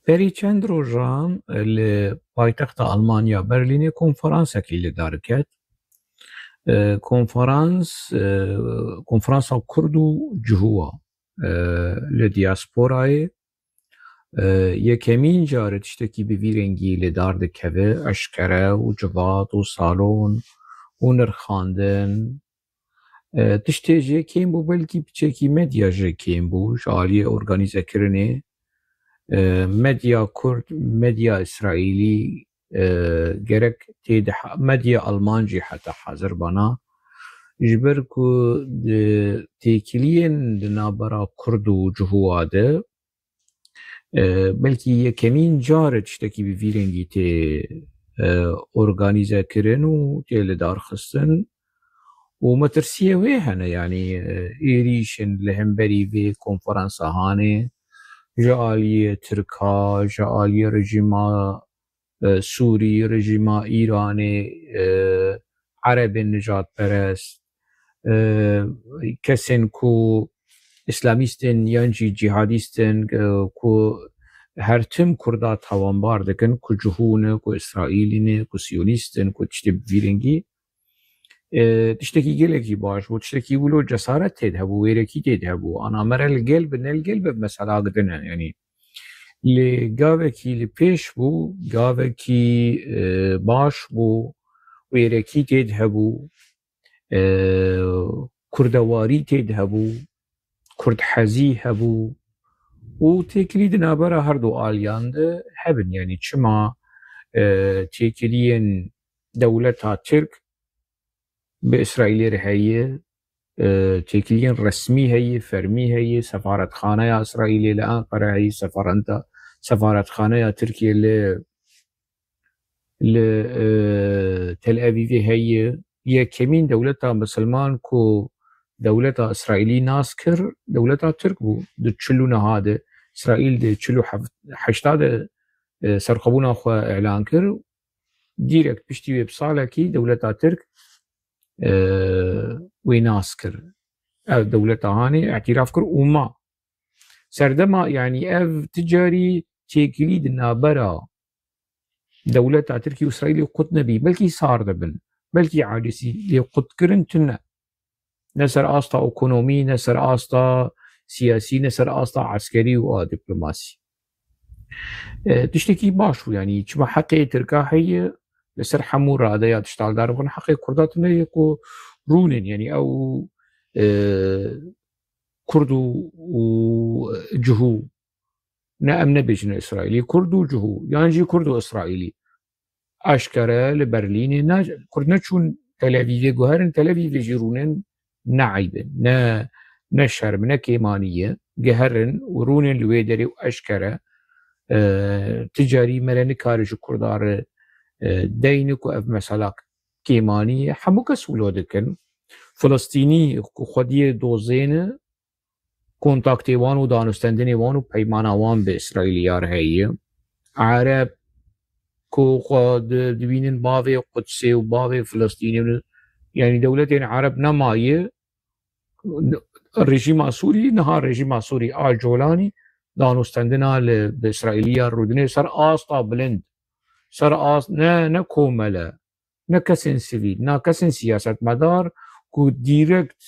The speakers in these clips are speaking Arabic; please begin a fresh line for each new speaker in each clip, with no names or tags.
پری چند روژان لپایتخت آلمانیا برلین کنفرانسێکی لێدا دەکرێت کنفرانسا کورد و جوهووە لە دیاسپۆرایê یەکەمین جارە tiştekî bi vî rengî lê dar dikeve eşkere û civat û salon û nirxandin tiştê jê kêm bû belkî piçekî medya jê kêm bû ji aliyê organîzekirinê medya Kurd medya İsraîlî gerek têde medya Alman jî heta hezir bana ji ber ku têkiliyên di navbera Kurd û cihûwa de belkî yekemîn carê tiştekî bi vî rengî tê organîzekirin û tê lidarxistin û metirsiyê wê hene yanî êrîşin li hemberî vê konferansa hanê ji aliyê Tirka ji aliyê rejîma Sûrî rejîma Îranê erebên nijadperest kesên ku İslamîstên yan jî cîhadîstên ku her tim Kurda tawanbar dikin ku cihû ne ku İsraîlî ne ku Siyonîst in ku tiştê bi vî rengî tiştekî gelekî baş bû tiştekî wilo cesaret tê de hebû wêrekî tê de hebû ana mere li gel bi nelgel bi mesela gidine yanî lê gavekî li pêş bû gavekî baş bû wêrekî tê de hebû kurdewarî tê de hebû kurdhezî hebû û têkilî di navbera her du aliyan de hebin yanî çima têkiliyên dewleta Tirk bi İsraîlê re heye têkiliyên resmî heye fermî heye sefaretxaneya İsraîlê li Enqere heye sefaretxaneya Tirkiye li Tel Avîvê heye yekemîn dewleta misilman ku dewleta İsraîlî nas kir dewleta Tirk bû di çil û nehê de İsraîl di çil û heşta de serxwebûna xwe elan kir dîrekt piştî wê bi salekî dewleta Tirk wê nas kir ev dewleta hanê etiraf kir û ma serdema yanî ev ti carî têkilî di navbera dewleta Tirkî û İsraîlê qut nebî belkî sar dibin belkî acîsî lê qutkirin tune ne ser asta ekonomî ne ser asta siyasî ne ser asta eskerî û a diplomasî tiştekî baş bû yanî çima heqê Tirka heye li ser hemû radeya tiştaldar bixin heqê Kurda tune ye ku rûnin yanî ew Kurd û cihû ne em nebêjin İsraîlî Kurd û cihû yan jî Kurd û İsraîlî eşkere li Berlînê Kurd neçûn Tel Avîvê guherin Tel Avîvê jî rûnin neeybin ne şerm ne kêmanî ye geherin û rûnin li wê derê û eşkere ti carî me re nikare ji Kurda re deyne ku ev mesela kêmanî ye hemû kes wilo dikin Filistînî ku xwediyê dozêne kontaktê wan û danûstendinê wan û peymana wan bi İsraîliyar heye Ereb ku xwe dibînin bavê Qudsê û bavê Filistînê yanî dewletên Ereb nemaye rejîma Sûrî niha rejîma Sûrî a Colanî danûstendina li bi İsraîliyar rûdinê ser asta bilind ser ne komele ne kesên sivîl ne kesên siyasetmedar ku dîrekt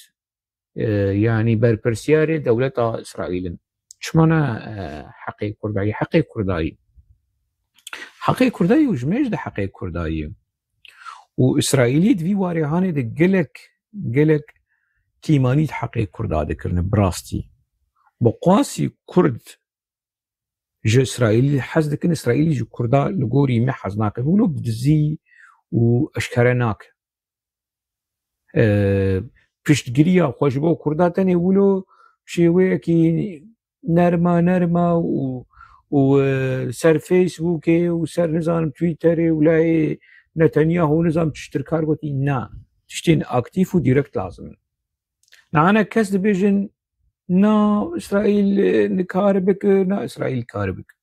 yanî berpirsiyarê dewleta İsraîlin çima ne heqê Kurdayî heqê Kurdayî heqê Kurdayî û ji mêj de heqê Kurdayî û İsraîlî di vî warê hanê de gelek kîmanî heqê Kurda dikirin bi rastî bi qasî Kurd ji İsraîlî hez dikin İsraîlî ji Kurda li gorî me hez nake wilo bi dizî û eşkere nake piştgiriya xwe ji bo Kurda tenê wilo şêweyekî nerma û ser Facebookê û ser nizanim Twitterê û layê Netanyahu nizam tiştir kar gotî na tiştên aktîf û dîrekt lazim in nehane kes dibêjin na İsraîl nikare bike na İsraîl kar bike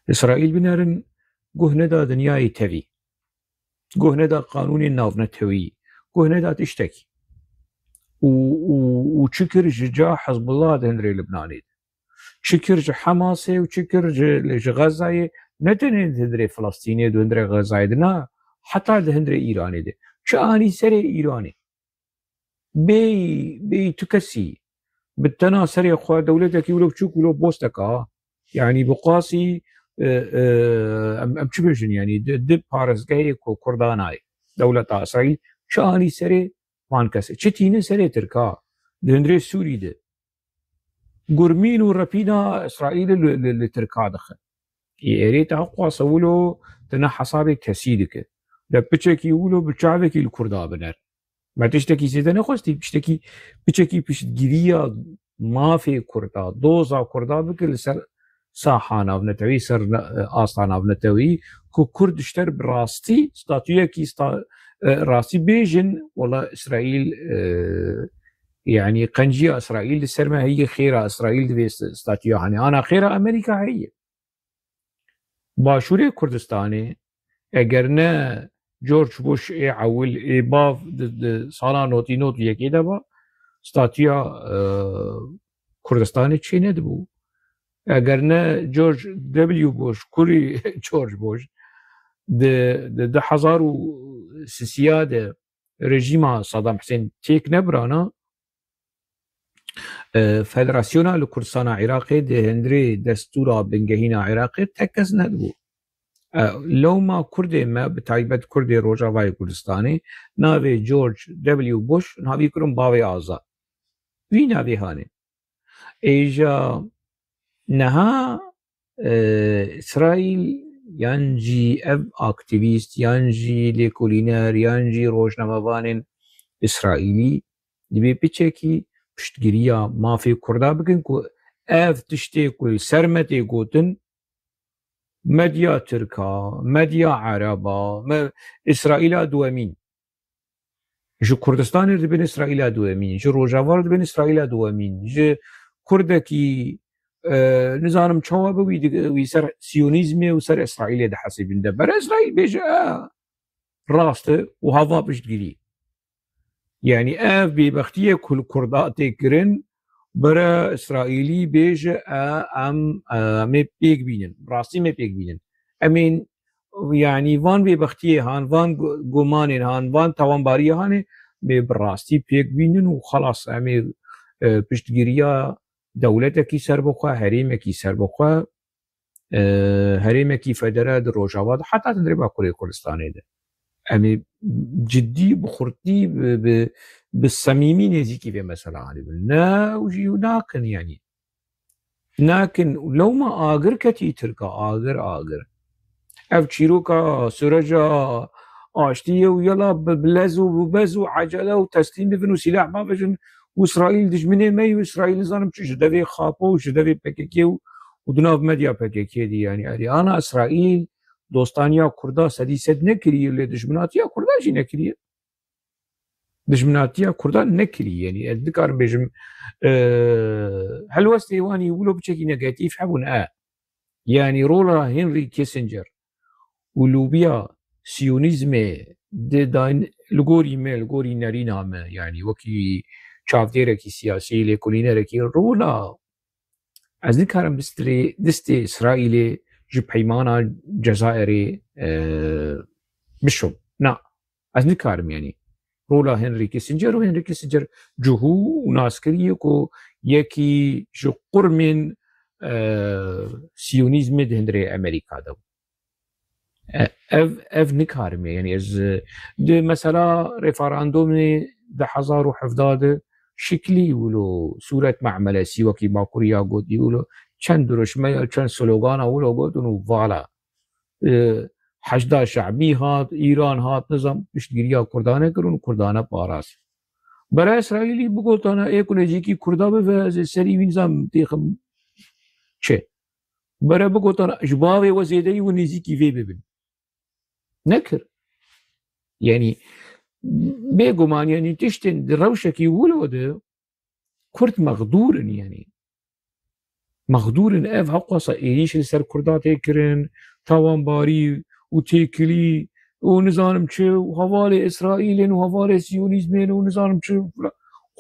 İsraîl binerin guh neda dinyayê tevî guh neda qanûnên navnetewî guh neda tiştekî û çi kir ji ca Hezbollah di hindirê Libnanê de شكرج حماسه وشكرج غزه نتن هندري فلسطيني دو هندري غزه دنا حتى هندري ايراني دي شاني سري ايراني بي تكسي بالتنا سري خو دولتك ولو تشوك ولو بوستك يعني بقاسي ام تشبجن يعني دب بارس جاي كرداناي دولة اسرائيل شاني سري وانكسي تشتيني سري تركا دهندري سوري ده قرمين ورفينا اسرائيل اللي تركا دخل يريد اقوى سولو تنا حسابك كسيدك لبتشكي يقولوا بالشعبك الكردا بنر ما تشتكي سيدنا خوستي بتشكي بشتجيريا ما في كردا دوزا كردا بكل سر ساحانا بنتوي سر آستانا بنتوي كو كرد اشتر براستي ستاتويا كي راستي بيجن والله اسرائيل يعني قنجية اسرائيل السرمة هي خيرة اسرائيل دي ستاتويا يعني انا خيرة امريكا هي باشوري كردستاني اگر نه جورج بوش عول باف سالا نوتی نوت یکی دبا ستاتیا کردستان چی ندبو اگر نه جورج دبلیو بوش کوری جورج بوش ده حزار و سیاده رژیم صدام حسین تیک نبرانا فدراسیونا لکردستان عراقی ده هندری دستورا بنگهینا عراقی تکس ندبو لو ما كردي ما بتعيبت كردي روجاواي كردستاني ناوي جورج دبليو بوش ناوي كرم باوي آزا وي ناوي هاني ايجا نها اسرائيل يانجي اف اكتيفيست يانجي ليكولينار يانجي روجناموان اسرائيلي دبي بيتشكي بشتگيريا ما في كردا بكن كو اف تشتي كل سرمتي قوتن مديا تركا مديا عربا اسرائيل دوامين جو كردستان دبن اسرائيل دوامين جو روجاوار دبن اسرائيل دوامين جو كردكي نظام تشواب ويسر سيونيزمي وسر اسرائيل ده حسب ده بر اسرائيل بيجا راسته وهذا بشتغلي يعني اف ببختيه كل كردات كرن برا اسرائيلي بيج ام مي بيك بينن راسي مي بيك بينن امين يعني وان ببختيه هان وان غومانين هان وان توانباري هان براستي بيك بينن وخلاص امي بشتغيريا دولتك سر بخوا هريمك سر بخوا هريمك فدرال روجاواد حتى تدري باكوري كردستاني ده امي جدي بخرتي بالصميمي نزيكي في مثلا علي لا وجي لكن يعني لكن لو ما اجر كتي تركا اجر اف تشيروكا سرجا اشتيه ويلا بلزو عجله وتسليم بفنو سلاح ما فيجن واسرائيل دجمني مي واسرائيل نظام تشي دبي خابو دبي بكيكي ودناف ميديا بكيكي دي يعني انا اسرائيل دوستانیا کردا سدیست نکریه لی دشمناتیا کردا جی نکریه دشمناتیا کردا نکریه يعني ذكر بيجم هل وستيواني ولو بشكل نيجاتيف حبون يعني رولا هنري كيسنجر ولوبيا سيونيزم داين لغوري نارينا ما يعني وكي شافديركي سياسي لكولينركي رولا از ذكرم دستي اسرائيلي جب حيمانا جزائري بشم نا از نكارم يعني رولا هنري كيسنجر وهنري كيسنجر جهو وناسكريه كو يكي جو قرمن سيونيزم هنري امريكا دو اف نكارم يعني از دي مثلا ريفراندوم ده 1017 شكلي ولو صورة معملة سيوكي باكوريا قد يقولوا چند درشمه چند سلوگان اولو گفتن و والا حشدا شعبی هات ایران هات نظام پشتگیری کردانه کرون کردانه پاراس برای اسرائیلی بگوتانا ایک نجی کی کردا به سری نظام تیخم چه برای بگوتانا اشباوی و زیدهی و نجی کی وی ببین نکر يعني بيقومان يعني تشتن روشكي ولوده كرد مغدور يعني مغدور اف حقا ايش سر كردات كرن توانباري وتيكلي ونظام چه وحوالي اسرائيل وحوالي سيونيزم ونظام چه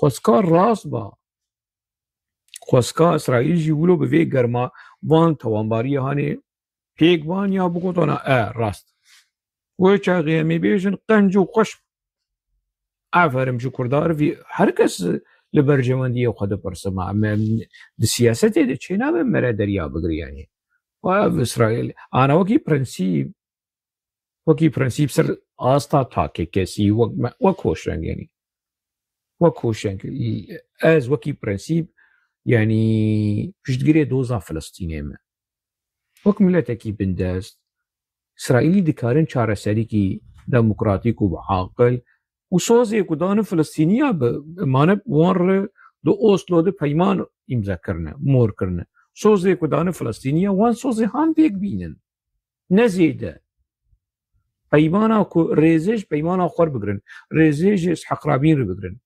خسكار راس با خواسکا اسرائیل جی ولو به وی گرما وان توانباری هانی پیک وان یا بگوتونا راست و چاقی می بیشن قنجو خوش عفرم جو کردار في هر کس لبرجماندی خود پرسما د سیاست د چینا به مره دریا بگری یعنی و اسرائیل انا وکی پرنسیب سر آستا تاکه کسی وکوشنگ یعنی وكوشنك از وكي برنسيب يعني باش تقري دوزا فلسطينية ما وك ملتكي بنداز إسرائيلي دكارن شارع سريكي ديمقراطيك وعاقل وصوزي كدان فلسطينية بمانب وار دو أوسلو دو بيمان إمزا كرنا مور كرنا صوزي كدان فلسطينية وان صوزي هان بيك بينن نزيده بيمانا كو ريزيج بيمانا خور بقرن ريزيج إسحاق رابين رو بقرن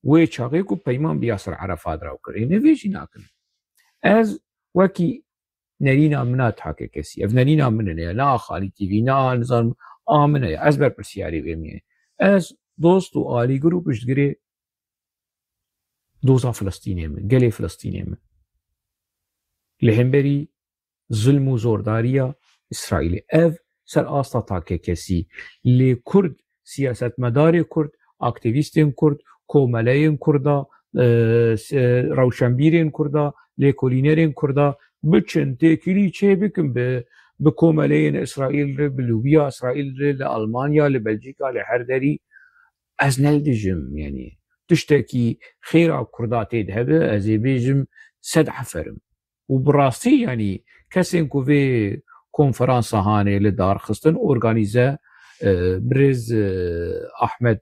و چاقی کو پیمان بیاسر عرفات راو کرد نویجی ناکن از وکی نرینا منا تاکه کسی اف نرینا مننه نا خالی تیوی نا نظام آمنه از بر پرسیاری بیمیه از دوست و آلی گروپش گره دوزا فلسطینی من گلی فلسطینی من لهم ظلم و زورداریا اسرائیلی اف سر آستا تاکه کسی لی کرد سیاست مدار کرد اکتیویستین کرد کوملین کردا روشنبیرین کردا لیکولینرین کردا بچن تکیلی چه بکن به کوملین اسرائیل به لوبیا اسرائیل لألمانیا لبلژیکا لهردری از نلدجم يعني تشتكي خير كرداتي دهبه از بيجم سد حفرم وبراستي يعني كسين كوفي كونفرانسا هاني لدار خستن اورغانيزا برز احمد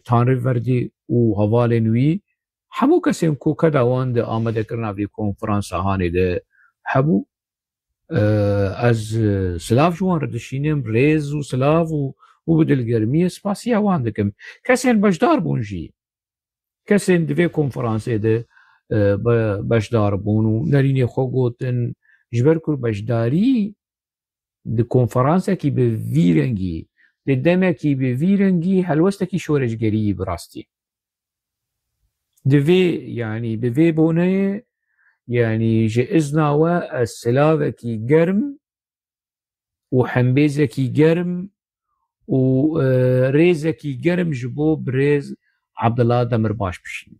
تانری وردی و حواله نوی همو کسیم کو کداوان ده آمده کرنا في کنفرانس هانی ده حبو از سلاف جوان ردشینم ریز و سلاف و بدلگرمی سپاسی اوان دکم کسین بشدار بونجی کسین دوی کنفرانس ده بشدار بونو نرینی خو گوتن جبر کر بشداری ده کنفرانس کی به ویرنگی لدمكي بفيرنجي هلوستكي شورج قريب راستي دفي يعني بفي بوني يعني جئزنا والسلافكي قرم وحنبيزكي قرم وريزكي قرم جبو بريز عبد الله دمرباش بشين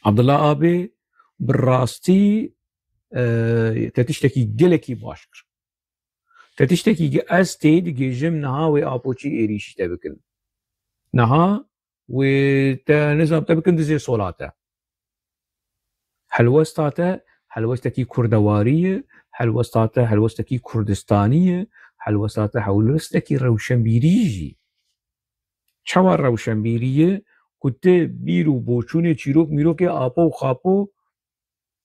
عبد الله ابي بالراستي تتشتكي قلكي باشكر تتشتكي استيد جيجم نها وابوشي ايريش تبكن نها وتنظام تبكن دزي صولاته حلوستاته حلوستكي كردواريه حلوستاته حلوستكي كردستانيه حلوستاته حلوستكي روشنبيريجي چوار روشنبيريه كنت بيرو بوچون چيروك ميروك آپو خاپو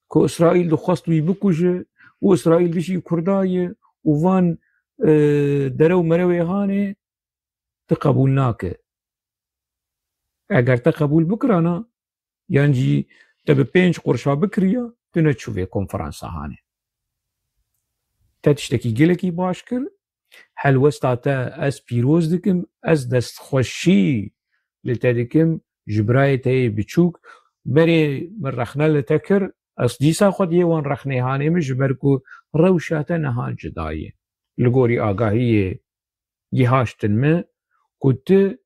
كو اسرائيل دخواست بكوجه و اسرائيل دشي كردايه وفان درو مروي هاني تقبولناك اگر تقبول بكرانا يعني تبي بينش قرشا بكريا تنتشوفي كونفرانس هاني تتشتكي جلكي باشكر هل وستاتا از بيروز دكم از دست خوشي لتدكم جبرايتي بچوك بري من رخنا لتكر از ديسا خود يوان رخني هاني مجبركو روشاتا نهان جدايه لغوري آگاهی يهاشتن ما كنت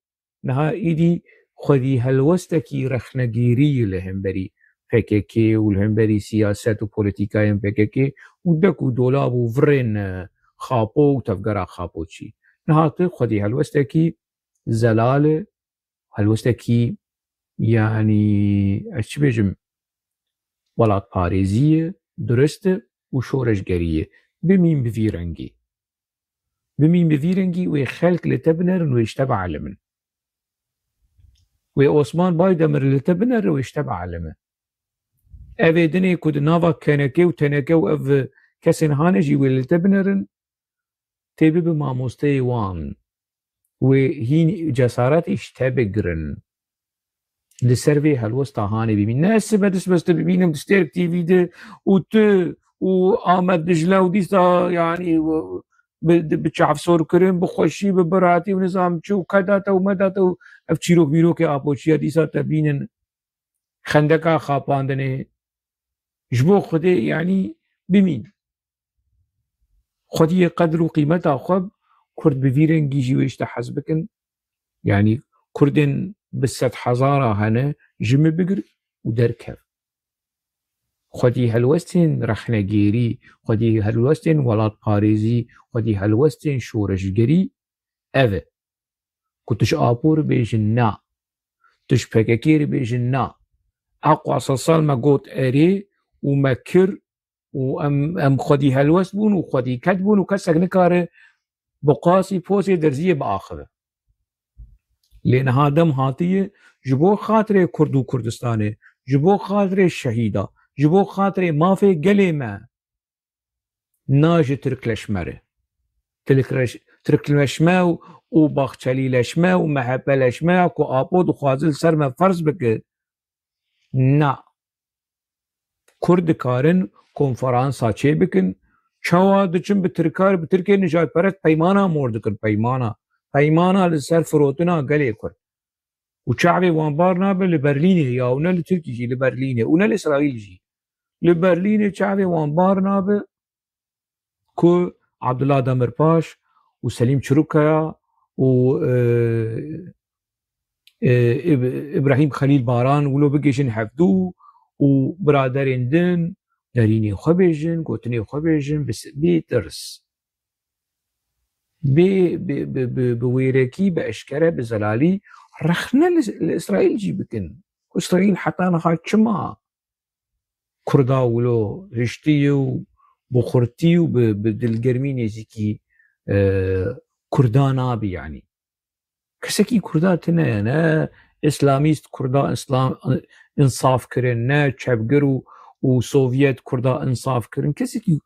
نها ايدي خذي هلوستكي رخنگيري لهم بري PKK ولهم بري سياسات وبوليتيكايم PKK ودكو دولاب وفرين خاپو وتفقرا خاپو چي نهات خذي هلوستكي زلالة هلوستكي يعني اش بيجم ولات باريزية درست وشورشگرية بمين بفيرنجي بمين بفيرنجي ويخلق لتبنر ويشتبع علمن وعثمان بايدمر لتبنر ويشتبع علمن افيدني كود نافا كنكي وتنكي واف كسن هانجي ولتبنرن تبي بماموستي وان وهين جسارات اشتبقرن لسرفي هالوسطى هاني بمين ناس بس ببينهم تستيرك تي في ده وآمد دجلة وديسا يعني بتشعف صور كريم بخوشي ببراتي ونظام شو كداتا ومداتا افتشيروك بيروك آبوشيا ديسا تبينن خندقا خاپاندنê ji bo Xwedê yanî bimîn. Xwediyê qedr û qîmeta xwe Kurd bi vî rengî jî wê ji te hez bikin. Yani Kurdên bi sed hezara hene ji min bigir û derkev. Xwedî helwestên rexnegerî, xwedî helwestên welatparêzî, xwedî helwestên şoreşgerî ev e. Ku tu ji Apor bêjin na, tu ji PKK bêjin na. Eqwa sed sal me got erê û me kir û em xwedî helwest bûn û xwedî ket bûn û kesek nikare bi qasî posê derziyê biaxive. Lê niha dem hatiye ji bo xatirê Kurd û Kurdistanê, ji bo xatirê şehîda, ji bo xatirê mafê gelê me, na ji tirkleşmerê. Tirkleşme û baxçelîleşme û mehepeleşme ku Apo dixwaze li ser me ferz bike. Na. Kurd dikarin konferansa çê bikin, çawa diçin bi Tirkê nijadperest peymana mor dikin, peymana li ser firotina gelê Kurd. û çavê wan bar nabe li Berlînê ya û ne li Tirkî jî li Berlînê û ne li İsraîl jî. Li Berlînê çavê wan bar nabe ku Abdullah Demirpaş û Selîm Çirûkaya û İbrahîm Xelîlbaran wilo bigêjin hevdû û biraderên din derînê xwe bêjin, gotinê xwe bêjin bê tirs. Bi wêrekî, bi eşkere, bi zelalî rexne li İsraîl jî bikin. İsraîl heta niha çima Kurda wilo hiştî û bi xurtî û bi dilgermî nêzîkî Kurda nabî yanî. Kesekî Kurda tune ne İslamîst Kurda insaf kirin, ne çevgir û Sovyet Kurda insaf kirin. Kesekî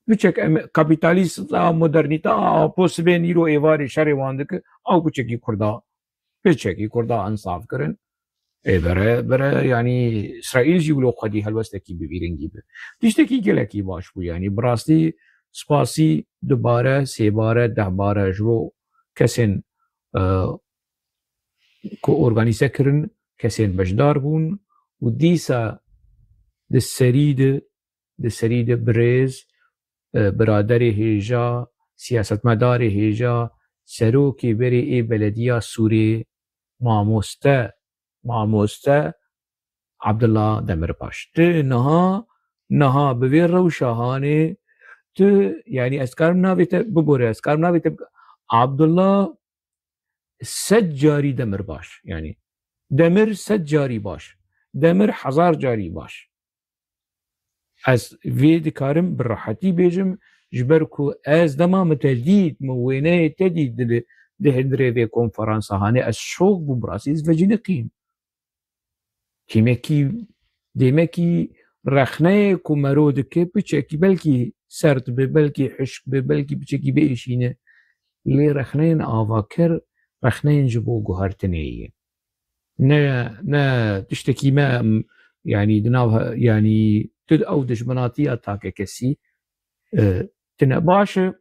biçek kapîtalîsta modernîta Apo sibên îro êvarê şerê wan dike, ew biçekî Kurda insaf kirin. Bere yanî İsraîl jî wilo xwedî helwestekî bi vî rengî be. Tiştekî gelekî baş bû yanî bi rastî spasî dubare, sêbare, dehbare ji bo kesên ku organîze kirin, kesên bejdar bûn û dîsa di serî de birêz, biraderê hêja, siyasetmedarê hêja, serokê berê ê belediya Sûrê, mamoste Abdullah Demirpaş. Ti niha bi vê rewşa hanê tu yanî ez karim navê te bibore, ez karim navê te Abdullah sed carî Demirbaş yanî. Demir sed carî baş. Demir hezar carî baş. Ez vê dikarim bi rehetî bêjim ji ber ku ez dema min te dît, min wêneyê te dît di hindirê vê konferansa hanê ez şok bûm bi rastî ez veciniqîm. Demekî rexneyê ku mero dike biçekî belkî sert bi, belkî hişk bi, belkî biçekî biêşîne. Lê rexneyên avakir rexneyên ji bo guhertinê ye. Ne tiştekî me yanî di nav yanî tu ew dijminatiya takekesî tune baş e